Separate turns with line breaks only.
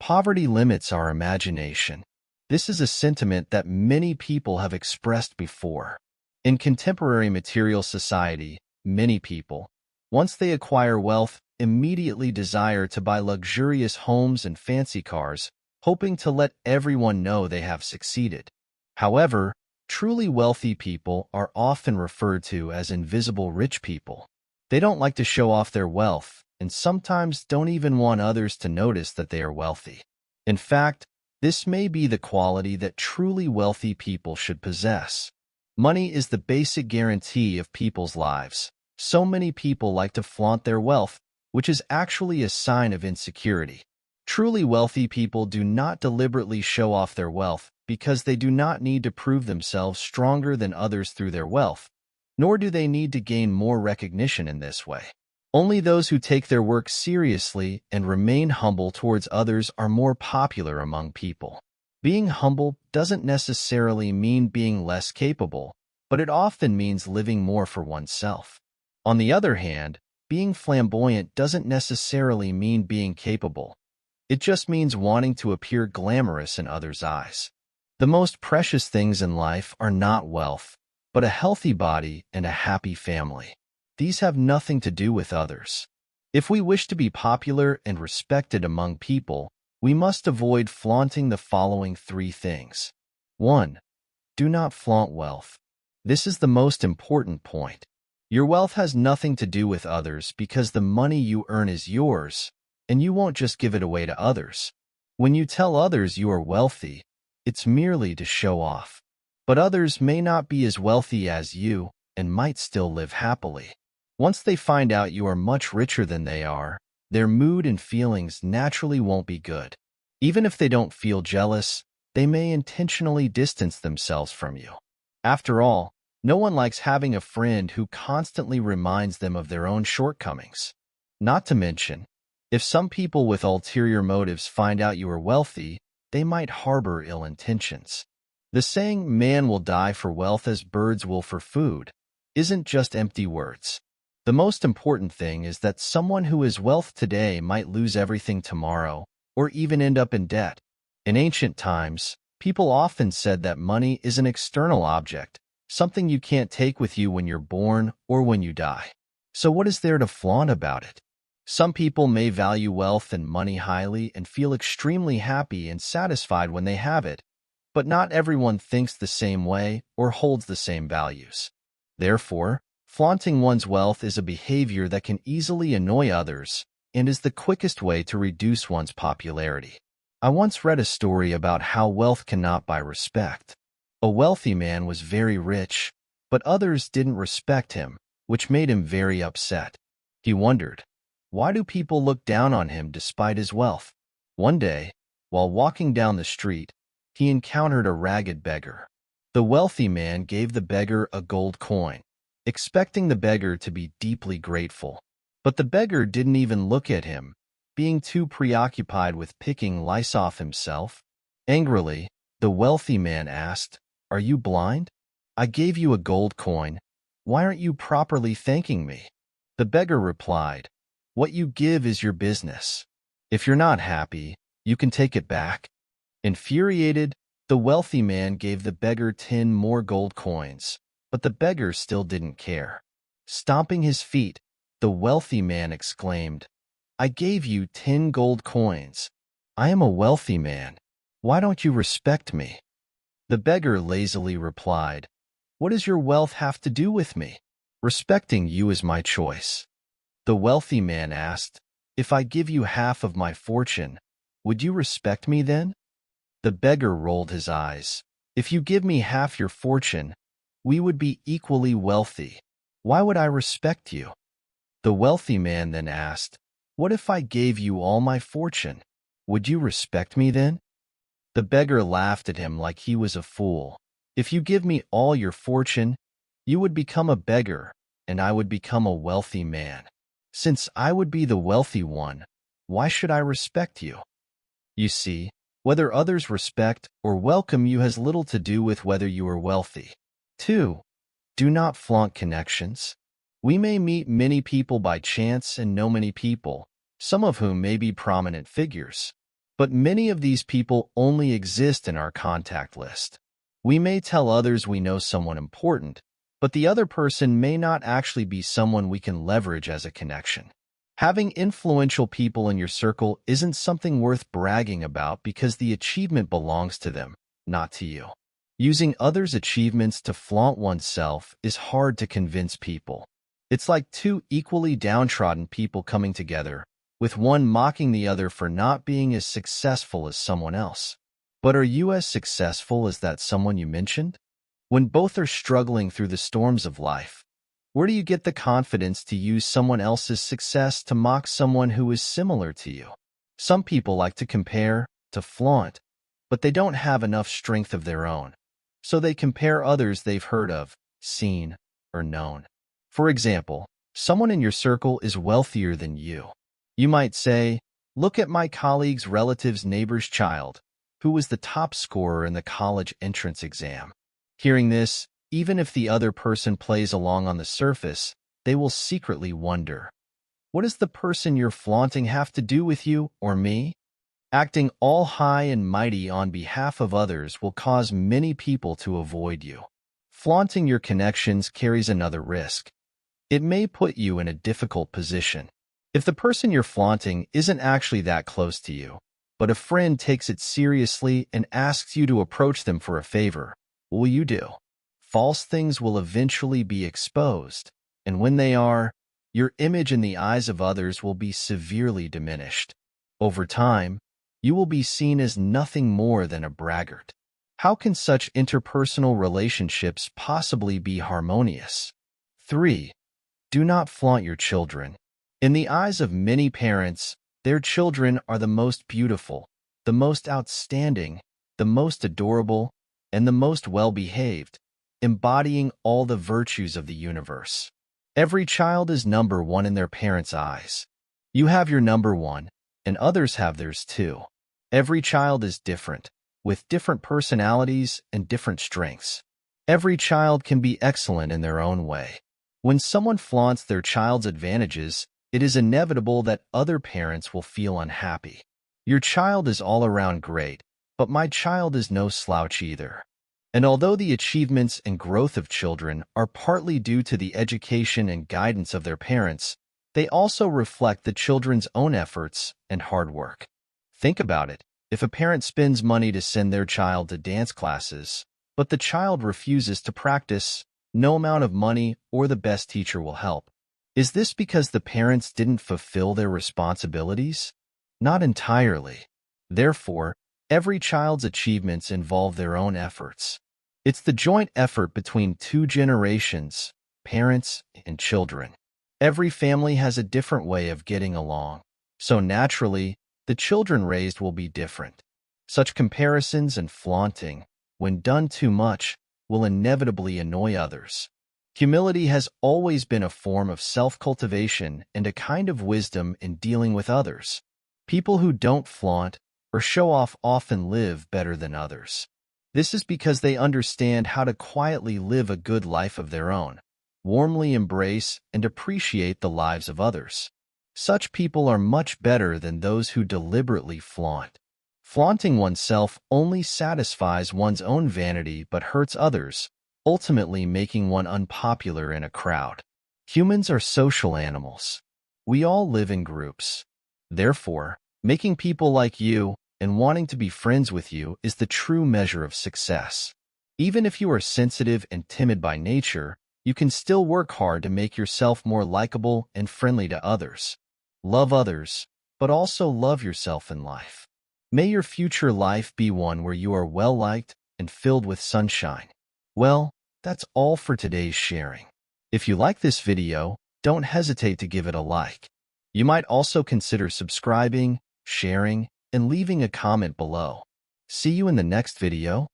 Poverty limits our imagination. This is a sentiment that many people have expressed before. In contemporary material society, many people, once they acquire wealth, immediately desire to buy luxurious homes and fancy cars, hoping to let everyone know they have succeeded. However, truly wealthy people are often referred to as invisible rich people. They don't like to show off their wealth, and sometimes don't even want others to notice that they are wealthy. In fact, this may be the quality that truly wealthy people should possess. Money is the basic guarantee of people's lives. So many people like to flaunt their wealth, which is actually a sign of insecurity. Truly wealthy people do not deliberately show off their wealth because they do not need to prove themselves stronger than others through their wealth, nor do they need to gain more recognition in this way. Only those who take their work seriously and remain humble towards others are more popular among people. Being humble doesn't necessarily mean being less capable, but it often means living more for oneself. On the other hand, being flamboyant doesn't necessarily mean being capable. It just means wanting to appear glamorous in others' eyes. The most precious things in life are not wealth, but a healthy body and a happy family. These have nothing to do with others. If we wish to be popular and respected among people, we must avoid flaunting the following 3 things. 1. Do not flaunt wealth. This is the most important point. Your wealth has nothing to do with others because the money you earn is yours, and you won't just give it away to others. When you tell others you are wealthy, it's merely to show off. But others may not be as wealthy as you and might still live happily. Once they find out you are much richer than they are, their mood and feelings naturally won't be good. Even if they don't feel jealous, they may intentionally distance themselves from you. After all, no one likes having a friend who constantly reminds them of their own shortcomings. Not to mention, if some people with ulterior motives find out you are wealthy, they might harbor ill intentions. The saying, "man will die for wealth as birds will for food," isn't just empty words. The most important thing is that someone who has wealth today might lose everything tomorrow, or even end up in debt. In ancient times, people often said that money is an external object, something you can't take with you when you're born or when you die. So what is there to flaunt about it? Some people may value wealth and money highly and feel extremely happy and satisfied when they have it, but not everyone thinks the same way or holds the same values. Therefore, flaunting one's wealth is a behavior that can easily annoy others and is the quickest way to reduce one's popularity. I once read a story about how wealth cannot buy respect. A wealthy man was very rich, but others didn't respect him, which made him very upset. He wondered, why do people look down on him despite his wealth? One day, while walking down the street, he encountered a ragged beggar. The wealthy man gave the beggar a gold coin, expecting the beggar to be deeply grateful. But the beggar didn't even look at him, being too preoccupied with picking lice off himself. Angrily, the wealthy man asked, "Are you blind? I gave you a gold coin. Why aren't you properly thanking me?" The beggar replied, "What you give is your business. If you're not happy, you can take it back." Infuriated, the wealthy man gave the beggar 10 more gold coins, but the beggar still didn't care. Stomping his feet, the wealthy man exclaimed, "I gave you 10 gold coins. I am a wealthy man. Why don't you respect me?" The beggar lazily replied, "What does your wealth have to do with me? Respecting you is my choice." The wealthy man asked, "If I give you half of my fortune, would you respect me then?" The beggar rolled his eyes. "If you give me half your fortune, we would be equally wealthy. Why would I respect you?" The wealthy man then asked, "What if I gave you all my fortune? Would you respect me then?" The beggar laughed at him like he was a fool. "If you give me all your fortune, you would become a beggar, and I would become a wealthy man. Since I would be the wealthy one, why should I respect you?" You see, whether others respect or welcome you has little to do with whether you are wealthy. 2. Do not flaunt connections. We may meet many people by chance and know many people, some of whom may be prominent figures. But many of these people only exist in our contact list. We may tell others we know someone important, but the other person may not actually be someone we can leverage as a connection. Having influential people in your circle isn't something worth bragging about because the achievement belongs to them, not to you. Using others' achievements to flaunt oneself is hard to convince people. It's like two equally downtrodden people coming together, with one mocking the other for not being as successful as someone else. But are you as successful as that someone you mentioned? When both are struggling through the storms of life, where do you get the confidence to use someone else's success to mock someone who is similar to you? Some people like to compare, to flaunt, but they don't have enough strength of their own. So they compare others they've heard of, seen, or known. For example, someone in your circle is wealthier than you. You might say, "Look at my colleague's relative's neighbor's child, who was the top scorer in the college entrance exam." Hearing this, even if the other person plays along on the surface, they will secretly wonder, what does the person you're flaunting have to do with you or me? Acting all high and mighty on behalf of others will cause many people to avoid you. Flaunting your connections carries another risk. It may put you in a difficult position. If the person you're flaunting isn't actually that close to you, but a friend takes it seriously and asks you to approach them for a favor, what will you do? False things will eventually be exposed, and when they are, your image in the eyes of others will be severely diminished. Over time, you will be seen as nothing more than a braggart. How can such interpersonal relationships possibly be harmonious? 3. Do not flaunt your children. In the eyes of many parents, their children are the most beautiful, the most outstanding, the most adorable, and the most well-behaved, embodying all the virtues of the universe. Every child is number one in their parents' eyes. You have your number one, and others have theirs too. Every child is different, with different personalities and different strengths. Every child can be excellent in their own way. When someone flaunts their child's advantages, it is inevitable that other parents will feel unhappy. Your child is all around great, but my child is no slouch either. And although the achievements and growth of children are partly due to the education and guidance of their parents, they also reflect the children's own efforts and hard work. Think about it. If a parent spends money to send their child to dance classes, but the child refuses to practice, no amount of money or the best teacher will help. Is this because the parents didn't fulfill their responsibilities? Not entirely. Therefore, every child's achievements involve their own efforts. It's the joint effort between two generations, parents and children. Every family has a different way of getting along, so naturally, the children raised will be different. Such comparisons and flaunting, when done too much, will inevitably annoy others. Humility has always been a form of self-cultivation and a kind of wisdom in dealing with others. People who don't flaunt or show off often live better than others. This is because they understand how to quietly live a good life of their own, warmly embrace and appreciate the lives of others. Such people are much better than those who deliberately flaunt. Flaunting oneself only satisfies one's own vanity but hurts others, ultimately making one unpopular in a crowd. Humans are social animals. We all live in groups. Therefore, making people like you and wanting to be friends with you is the true measure of success. Even if you are sensitive and timid by nature, you can still work hard to make yourself more likable and friendly to others. Love others, but also love yourself in life. May your future life be one where you are well-liked and filled with sunshine. Well, that's all for today's sharing. If you like this video, don't hesitate to give it a like. You might also consider subscribing, sharing, and leaving a comment below. See you in the next video.